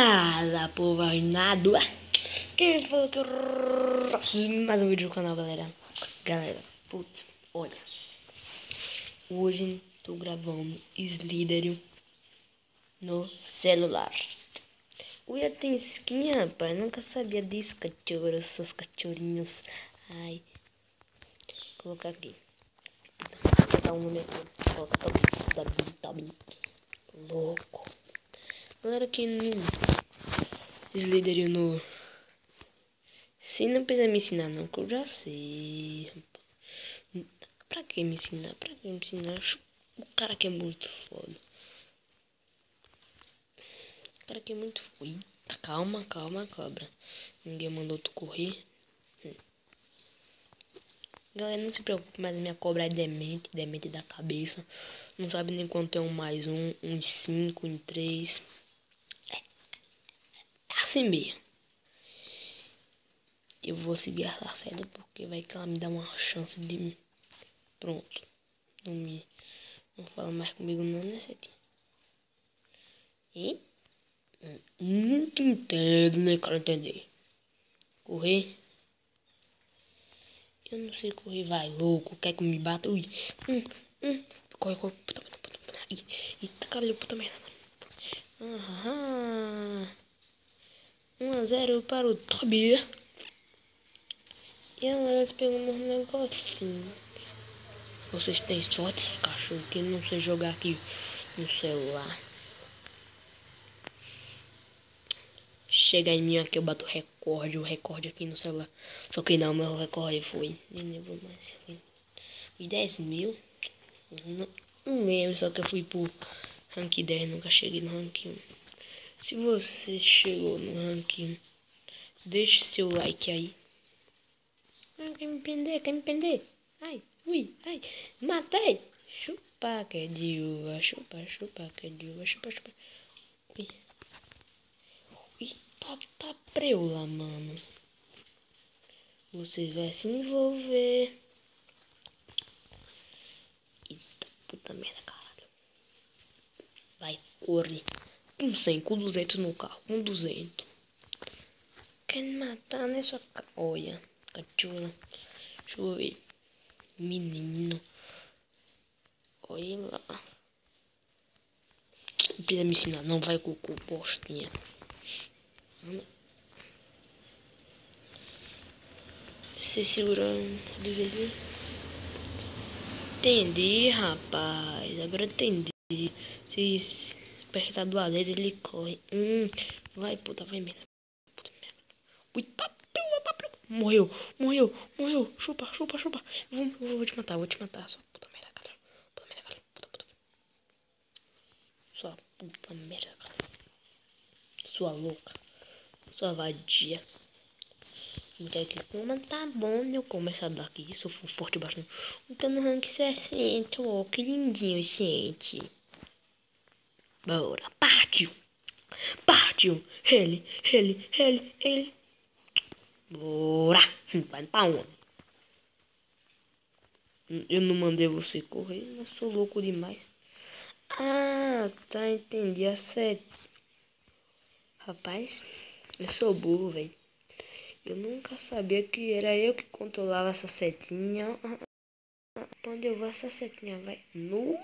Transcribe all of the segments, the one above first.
Fala, povo arruinado. Quem falou que mais um vídeo do canal, galera. Putz, olha. Hoje tô gravando Sliderio no celular. Uia, tem skin, rapaz. Nunca sabia disso, cachorro. Essas cachorrinhos. Ai. Vou colocar aqui. Vou dar um momento. Tá bem louco. Galera, que Sliderio no... Se não precisa me ensinar não, que eu já sei, rapaz. Pra que me ensinar? Pra que me ensinar? O cara que é muito foda. O cara que é muito foda. Calma, cobra. Ninguém mandou tu correr. Galera, não se preocupe, mas a minha cobra é demente da cabeça. Não sabe nem quanto é um mais um, um em 5, em 3. É assim mesmo. Eu vou seguir essa saída porque vai que ela me dá uma chance de... Pronto. Não fala mais comigo não, né, Sete? E? Não te entendo, né, cara, entender. Correr? Eu não sei correr, vai, louco. Quer que me bata? Ui. Corre. Puta merda. Eita, caralho, puta merda. 1-0 para o Tobi. E agora eles pegam um negocinho. Vocês têm sorte, cachorro, que não sei jogar aqui no celular. Chega em mim aqui, eu bato o recorde aqui no celular. Só que não, meu recorde foi. Nem lembro mais. Foi 10 mil. Não lembro, só que eu fui pro rank 10, nunca cheguei no rank 1. Se você chegou no rank 1, deixe seu like aí. Quer me prender? Ai, ui, ai, matei. Chupa que é de uva, chupa que é de uva, chupa. Ui. Tá preula, mano. Você vai se envolver. Eita, puta merda, caralho. Vai, corre. Com 100, com 200 no carro. Com 200. Quer me matar, né, sua... Olha, cachorra. Deixa eu ver. Menino. Olha lá. Não precisa me ensinar, não vai com postinha. Se segura deveria. Entendi, rapaz. Agora entendi. Se apertar 2 vezes ele corre. Vai, puta, vai merda. Puta merda. Ui, tá preula. Morreu. Chupa. Eu vou te matar. Sua puta merda, cara. Puta. Sua puta merda, cara. Sua louca. Sua vadia. Não quer que coma? Tá bom, eu como essa daqui. Se eu for forte bastante. Então no rank 60. Oh, que lindinho, gente. Bora. Partiu. Ele. Bora. Vai pra onde? Eu não mandei você correr. Eu sou louco demais. Ah, tá. Entendi. A sete. Rapaz, eu sou burro, velho. Eu nunca sabia que era eu que controlava essa setinha. Pra onde eu vou essa setinha, vai? No...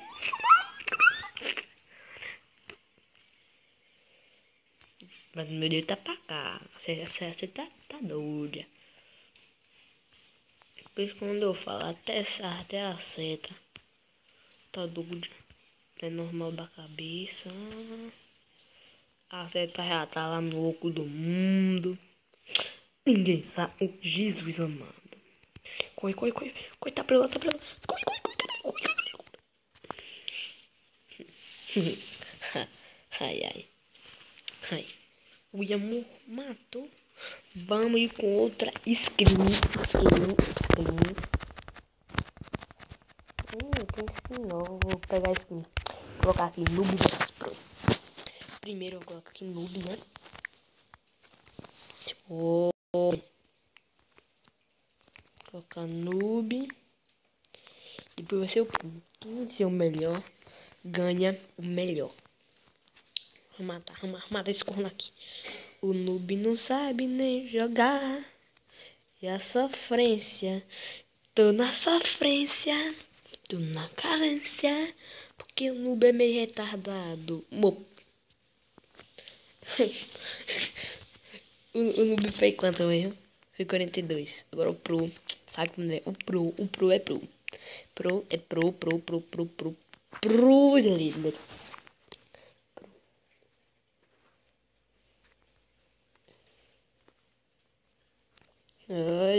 Mas meu Deus tá pra cá. Você tá doida. Depois quando eu falo até a seta. Tá doida. É normal da cabeça. A seta já tá lá no oco do mundo. Ninguém sabe. Oh, Jesus amado. Corre. Tá pra lá. Corre. Ai. O amor matou. Vamos ir com outra screen. Tem skin nova. Vou pegar a skin. Vou colocar aqui Noob vs Pro. Primeiro eu coloco aqui Noob, né? Vou colocar Noob. Depois vai ser o Pro. Quem ser o melhor ganha o melhor. Vamos matar esse corno aqui. O noob não sabe nem jogar. E a sofrência. Tô na sofrência. Tô na carência. Porque o noob é meio retardado. O noob foi quanto mesmo? Foi 42. Agora o pro. Sabe como é? O pro é pro. Pro é pro. Pro líder.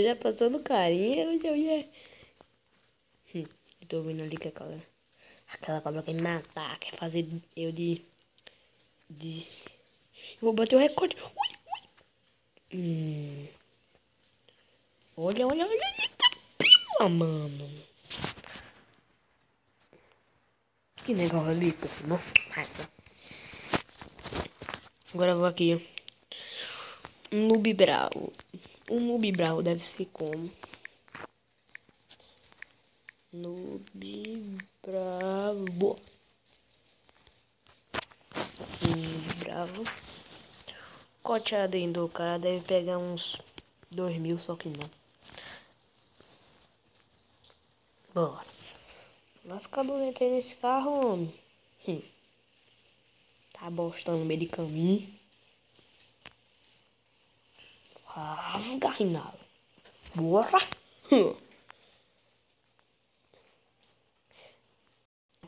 Já passou no carinha. Tô vendo ali que aquela cobra quer me matar. Quer fazer eu de. Eu vou bater o recorde. Olha. Eita, pila, mano. Que negócio ali, pô. Nossa. Agora eu vou aqui. Um noob bravo. Um noob bravo deve ser como? Noob bravo. Bravo. Coteado ainda, o cara deve pegar uns 2.000, só que não. Bora. Lascador, entrei nesse carro, homem. Tá bostando no meio de caminho. Rasga, Rinaldo. Bora.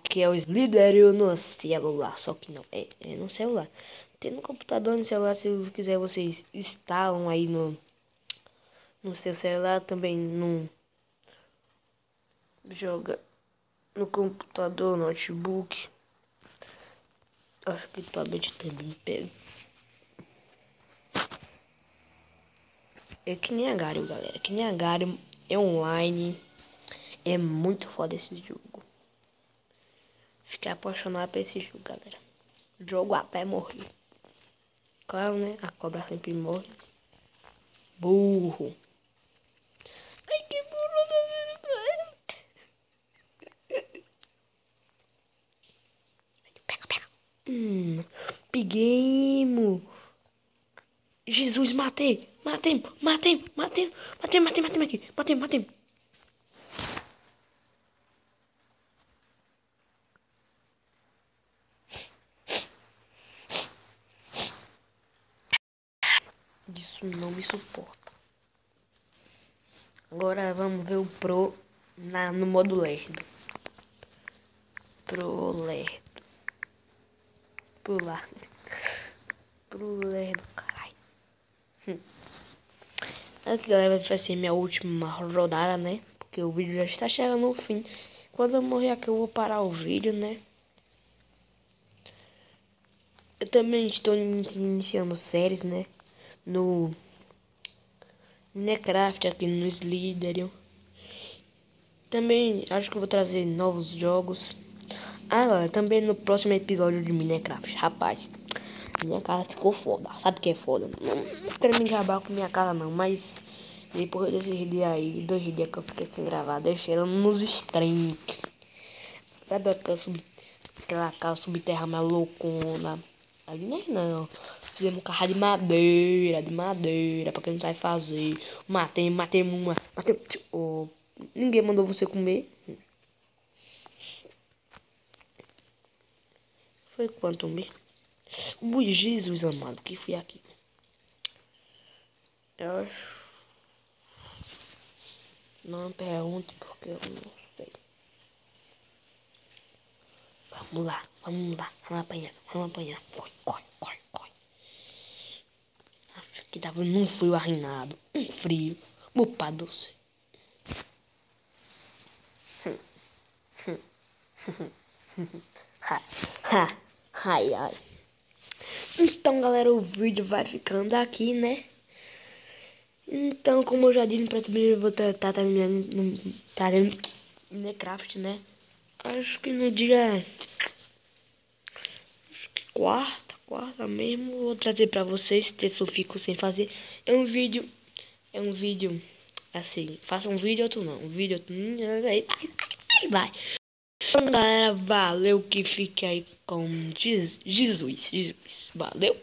Que é o Sliderio no celular. Só que não, é no celular. Tem no computador, no celular, se quiser vocês instalam aí no seu celular. Também não joga no computador, notebook. Acho que tablet também pega. É que nem a Gario, galera. Que nem a Gario, é online. É muito foda esse jogo. Fiquei apaixonado por esse jogo, galera. Jogo até morrer. Claro, né? A cobra sempre morre. Burro. Ai, que burro, galera. Pega. Peguemos. Jesus, matei. Matei. Isso não me suporta. Agora vamos ver o Pro no modo lerdo. Pro lerdo. Pular. Pro lerdo, caralho. Aqui, galera, vai ser minha última rodada, né? Porque o vídeo já está chegando no fim. Quando eu morrer aqui, eu vou parar o vídeo, né? Eu também estou iniciando séries, né? No Minecraft, aqui no Sliderio. Também acho que eu vou trazer novos jogos. Galera, também no próximo episódio de Minecraft. Rapaz, minha casa ficou foda. Sabe o que é foda? Não quero me gabar com minha casa não, mas depois desses dias aí, 2 dias que eu fiquei sem gravar, deixei ela nos extremos. Sabe aquela casa subterrânea mais loucona? Ali não. Fizemos um carro de madeira, pra quem não sabe fazer. Matei uma. Oh, ninguém mandou você comer. Foi quanto mesmo? Ui, Jesus amado, que fui aqui. Eu acho. Não me pergunte porque eu não sei. Vamos lá. Vamos apanhar. Corre. Que tava num frio arruinado. Um frio. Meu pai do céu. Ai. Então, galera, o vídeo vai ficando aqui, né? Então, como eu já disse, no próximo vídeo eu vou estar terminando Minecraft, né? Acho que no dia... quarta mesmo, vou trazer pra vocês. Terça eu fico sem fazer. É um vídeo assim, faça um vídeo, outro não. Um vídeo, outro... Aí vai. Então, galera, valeu que fique aí. com Jesus. Valeu!